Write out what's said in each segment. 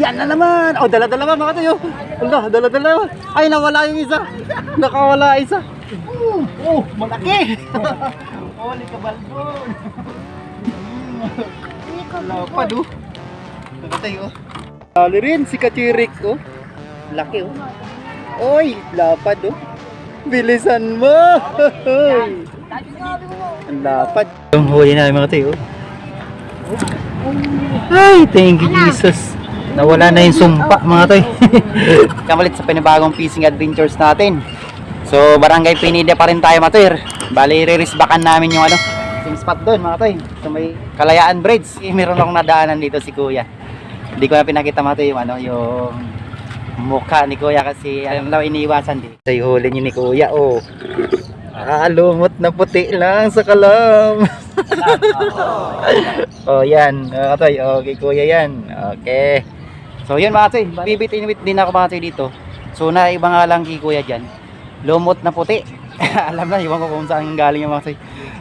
Yan na naman. Oh, dala-dala ba mga tayo? Wala, dala-dala. Ay, nawala yung isa. Nakawala isa. Oh, malaki. Holy kabalbon. Lapad oh. Nakatay oh. Lalo rin si Kachirik oh. Laki oh. Oy, lapad oh. Bilisan mo. Ang lapad. Yung huli na mga tayo oh. Ay, thank you Jesus. Nawala na yung sumpa mga toy. Kamalit sa pinabagong fishing adventures natin. So Barangay Pinida pa rin tayo mga toy. Bali re-risbakan namin yung fishing spot doon mga toy. So may Kalayaan Bridge. Meron akong nadaanan dito si Kuya. Hindi ko na pinakita mga toy yung yung mukha ni Kuya kasi alam daw iniiwasan din. So yung huli niyo ni Kuya oh. Lumot na puti lang sa kalam. Oh yan mga toy. Okay Kuya yan. Okay. So yun mga toy, bibit-inwit din ako mga toy dito. So naiba nga lang kay Kuya dyan, lumot na puti. Alam na, iwan ko kung saan galing yung mga toy.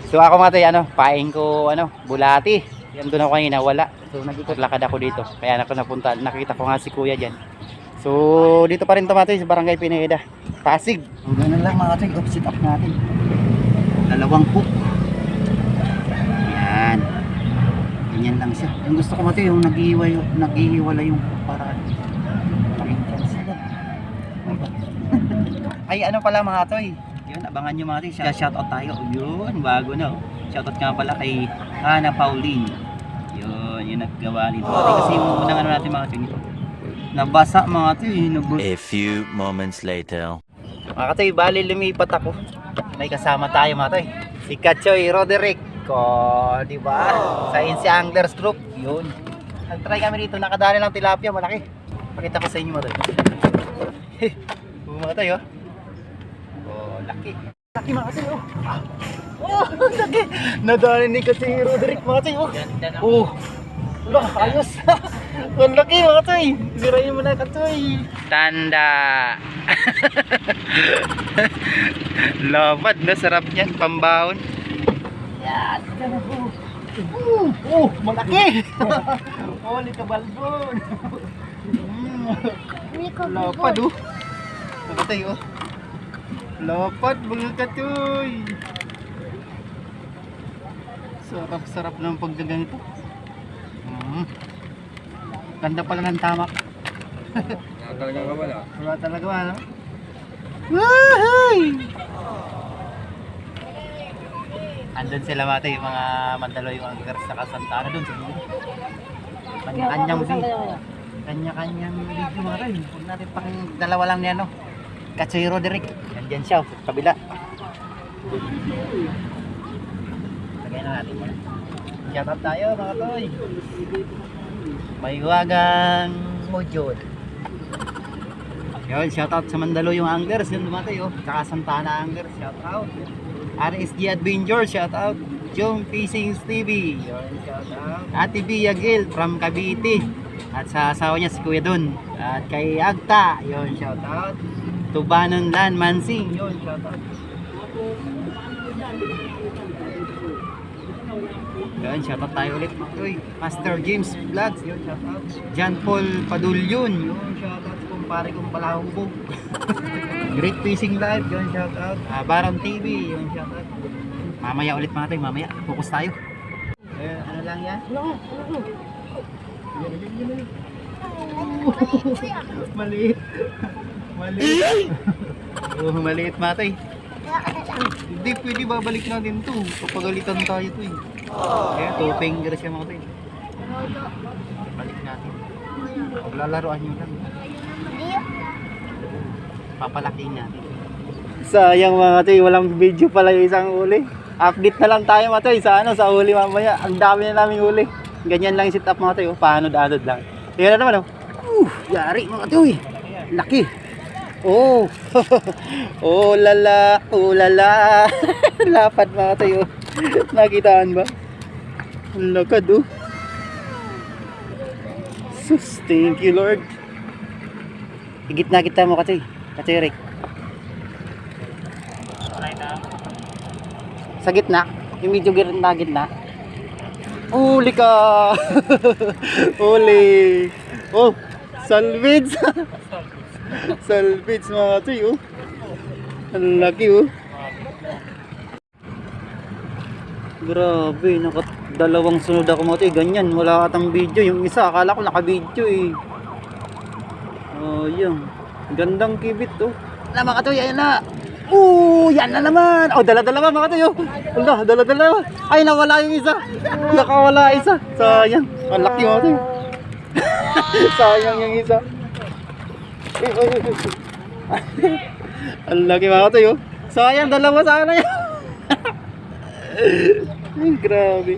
So ako mga toy, paing ko, bulati. Yan doon ako kanina, wala. So nag-ikot lakad ako dito. Kaya ako napunta, nakita ko nga si Kuya dyan. So dito pa rin ito mga toy, sa Barangay Pineda, Pasig. So ganun lang mga toy, sit up natin. Dalawang hook. Yan. Ganyan lang siya. Yung gusto ko mati yung naghihiwala yung paraan. Ay pala mga toy. Yun, abangan nyo mga toy. Shoutout tayo. Yun, bago na. Shoutout nga pala kay Hana Pauline. Yun, yung naggawa nito. Kasi yung unang natin mga toy nito. Nabasa mga toy. A few moments later. Mga toy, bali lumipat ako. May kasama tayo mga toy. Si Kachoy Roderick. Di ba? Sa NC Anglers Group, yun. Nag-try kami dito, nakadali lang tilapia, malaki. Pakita ko sa inyo mga tayo. Mga tayo. Oh, laki. Laki mga tayo. Oh, laki. Nadali ni kasi Roderick mga tayo. Oh. Wala, ayos. Ang laki mga tayo. Sirayin mo na katoy. Tanda. Lapad na, sarap yan, pambawon. Yan, malaki. Holy kabalbon. Lapad oh. Nakatay oh. Lapad mga katoy. Sarap-sarap ng paggaganito. Ganda pala ng tamak. Talaga ka wala? Wala talaga wala. Woohoo! Andun sila mati, yung mga Mandaloy, yung Anglers sa Santana doon sa dulo. Kanya-kanyang video. Kanya-kanyang video mga rin. Huwag natin pang dalawa lang niya Kachoy Roderick. Nandyan siya sa kabila. Lagay na natin yan. Shoutout tayo mga toy. May wagang module. Yun, shoutout sa Mandaloy yung Anglers. Yun dumatay Saka Santana Anglers. Shoutout. RSG Adventure, shout out. Jong Fishing TV, yun, shout out. Ate Bia Gil from Cavite. At sa asawa niya si Kuya Don. At kay Agta, yun, shout out. Tubanon Lan Mansing, yun, shout out. Yun, shout out tayo ulit mga toy. Master James Vlogs, yun, shout out. John Paul Padulyon, yun, shout out. Kumpare kong palahubog. Great Fishing Live, yun, shout out. Baron TV, yun, shout out. Mamaya ulit mga tayo, mamaya focus tayo. Ano lang yan? Maliit. Maliit. Maliit mga tayo. Hindi pwede babalik natin to. Papagalitan tayo to Kaya two fingers siya mga tayo. Balik natin. Paglalaroan nyo lang. Papalaking natin. Sayang mga toy, walang video pala yung isang uli. Update na lang tayo mga toy sa sa uli mamaya. Ang dami na naming uli. Ganyan lang yung setup mga toy, paanod-anod lang. Tingnan na naman yari mga toy. Laki. Oh. Oh lala, oh lala. Lapad mga toy Nakitaan ba? Ang lakad Sus, thank you Lord. Higit na kita mo katoy. Katoy Rick. Sa gitna, yung medyo na gitna. Uli ka. Uli. Oh, Salvage. Salvage mga toy, oh. Ang laki, oh. Grabe, dalawang sunod ako mga toy. Ganyan, wala katang video. Yung isa, akala ko naka-video eh. Oh, yun. Gandang kibit, oh. Wala mga toy, ayan na. Yan na naman. Oh, dala-dala mga toy, oh. Wala, dala-dala. Ay, nawala yung isa. Nakawala isa. Sayang. Ang laki mga toy. Sayang yung isa. Ang laki mga toy, oh. Sayang, dalawa sana yan. Ay, grabe.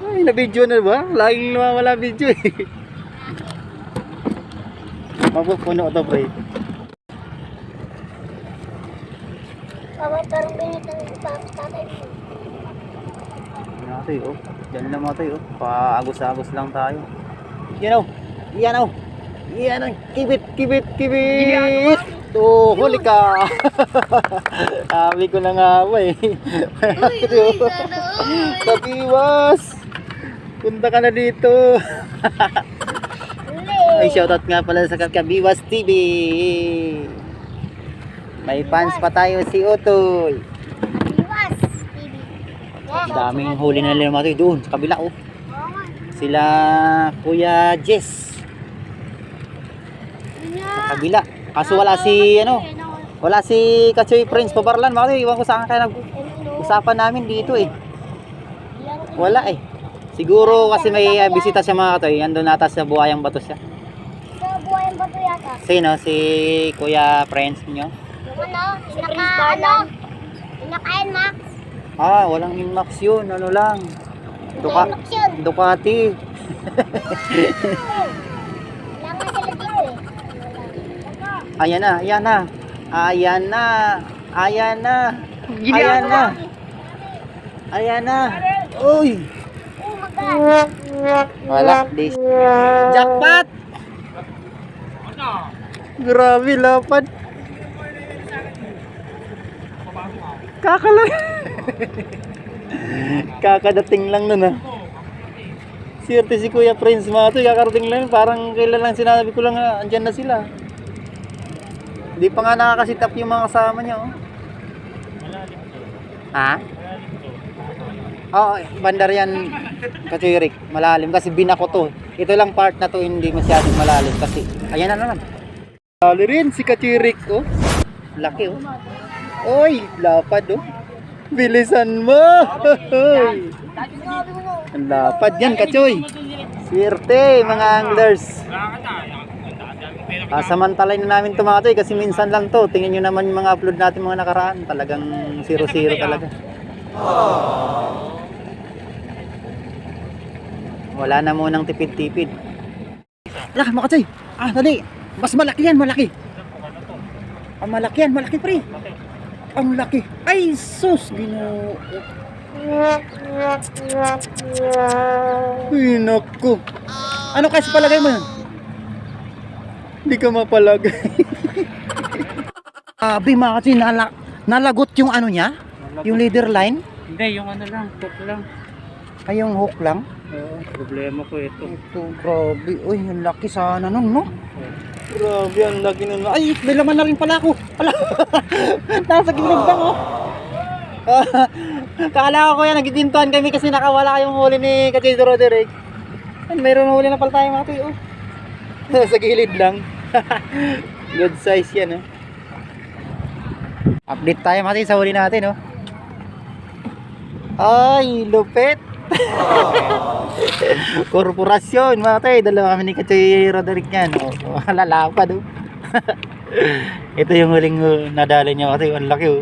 Ay, na-video na ba? Laging nawawala video eh. Mapupuno ito, pre. Parang ganito ang tatay mo. Yan natin, oh. Yan lang mga tayo, oh. Paagos-agos lang tayo. Yan, oh. Yan, oh. Yan, oh. Kibit. Oh, huli ka. Sabi ko na nga ba eh. Kabiwas. Punta ka na dito. Ay, shoutout nga pala sa Kabiwas TV. May fans pa tayo si Otoy. Biwas, baby. Daming huli na nila mga tayo doon sa kabila, oh. Sila Kuya Jess. Sa kabila. Kaso wala si wala si Kachoy Prince Pabarlan mga tayo. Iwan ko saan kaya nag-usapan namin dito eh. Wala eh. Siguro kasi may bisita siya mga katoy. Andun nata sa Buhayang Bato siya. Sa buhay ba ito yata? Sino? Si Kuya Prince niyo? Yung Naka-N Max. Walang Inmax yun. Ano lang. Inmax yun. Ducati. Wala nga sila dito eh. Ayan na. Uy. Oh my God. Wala. Jackpot. Grabe lapad. Kakadating lang nun ah. Swerte si Kuya Prince mga to. Kakarating lang. Parang kailan lang sinabi ko lang andyan na sila. Hindi pa nga nakakasitap yung mga kasama niya, oh. Ha? Oo, bandar yan, Kachoy Rick. Malalim kasi binako to. Ito lang part na to hindi masyadong malalim kasi ayan na naman. Lalo rin si Kachoy Rick, oh. Laki, oh. Oy, lapad, oh. Bilisan mo. Ang lapad yan, Kachoy. Swerte, mga anglers. Samantalay na namin ito mga toy kasi minsan lang to. Tingnan nyo naman yung mga upload natin mga nakaraan. Talagang 0-0 talaga. Wala na munang tipid-tipid. Laki mga toy. Dali. Mas malaki yan, malaki. Malaki yan, malaki pre. Ang laki. Ay, sus. Ginoo. Ay, naku. Ano kasi palagay mo yun? Hindi ka mapalagay. Mga kasi nalagot yung ano niya? Yung leader line? Hindi, yung ano lang, hook lang. Ay, yung hook lang? Oo, problema ko ito. Ito, grabe. Uy, ang laki sana nun, no? Grabe, ang laki nun. Ay, may laman na rin pala ako. Nasa gilid lang, oh. Kala ko kuya, nagtitintuan kami kasi nakawala yung huli ni Kachoy Roderick. Mayroon huli na pala tayo mga toy, oh. Sa gilid lang. Good size yan, oh. Update tayo mga toy sa huli natin, oh. Ay, lupit. Korporasyon mga toy. Dalawa kami ni Kachoy Roderick yan, oh. Lalapad, oh. Ito yung huling nadali niya mga toy. Ang laki, oh.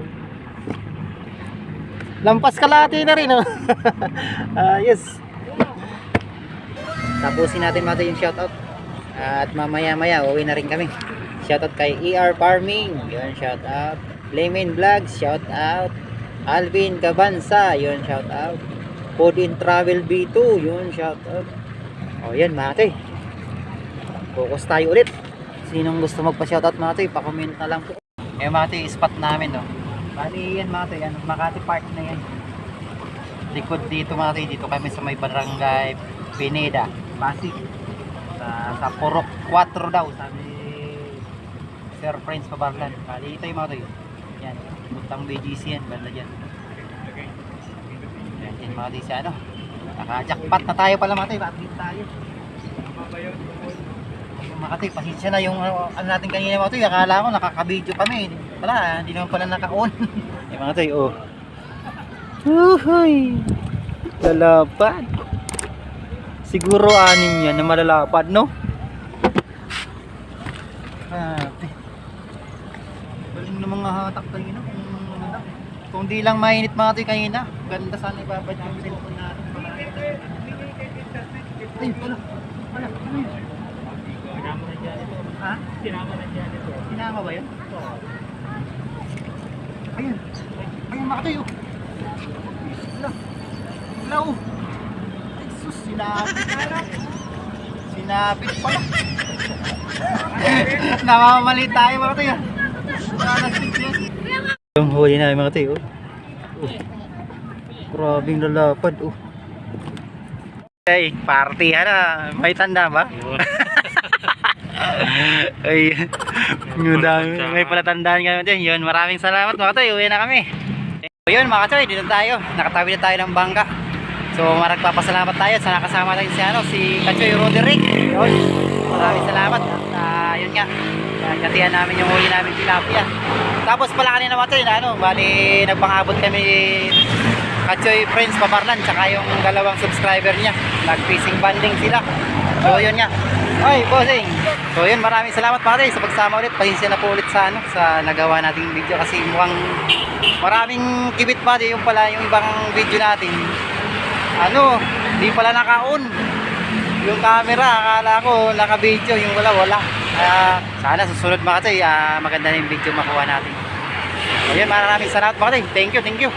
Lampas kalahati na rin, oh. Yes. Tapusin natin mga toy yung shoutout. At mamaya-maya uwi na rin kami. Shoutout kay ER Farming, yun, shoutout. Layman Vlogs, shoutout. Alvin Cabanza, yun, shoutout. Food in Travel B2, yun, shoutout. O yan mga toy. Focus tayo ulit. Sinong gusto magpa-shoutout mga toy, pa-comment na lang po. Mga toy, spot namin, no. Bali yan mga toy, Makati Park na yan. Likod dito mga toy, dito kami sa may barangay Pineda, Pasig. Sa Purok 4 daw, sabi Sir Prince Pabarlan. Kali ito yung mga tayo. Yan, butang BGC yan, banda dyan. Yan mga tayo sa ano. Naka-jackpot na tayo pala mga tayo, bakit tayo? Mga tayo, pasensya na yung ano natin kanina mga tayo. Akala ko nakaka-video kami. Wala, hindi naman pala naka-on. Yan mga tayo, oh. Uhuy! Lalapad. Siguro 6 yan na malalapad, no? Grabe. Galing ng mga hatak kanina. Kung di lang mainit mga tayo kanina, ganda sana ibabad yung cellphone natin. Ay, wala. Wala. Sinama na dyan ito. Ha? Sinama na dyan ito. Sinama ba yun? Ayun. Ayun mga tayo. Wala. Wala, oh. Ay, sus, sinapit. Sinapit pala. Namamali tayo mga tayo. Nakastik yun. Yung huli na mga tayo. Grabing lalapad. Ay, party na. May tanda ba? Ay, yun dami. May palatandaan kami din. Yun, maraming salamat mga tayo. Uwi na kami. Yun mga tayo, dito tayo. Nakatabi na tayo ng bangka. So maragpapasalamat tayo sa nakasama tayo si Kachoy Roderick. Yun. Maraming salamat. At yun nga. Katihan namin yung huli namin tilapia. Tapos pala kanina mga tayo na ano, bali nagpangabot kami Kachoy Prince Pabarlan tsaka yung dalawang subscriber niya. Nag-fishing banding sila. So yun nga. Ay, bossing. So yun, maraming salamat mga tayo sa pagsama ulit. Pasensya na po ulit sa ano, sa nagawa nating video kasi mukhang maraming kibit pa yung pala yung ibang video natin. Ano, di pala naka-on yung camera, akala ko naka-video, yung wala. Sana susunod mga tayo, maganda na yung video makuha natin. So yun, maraming salamat mga tayo. Thank you.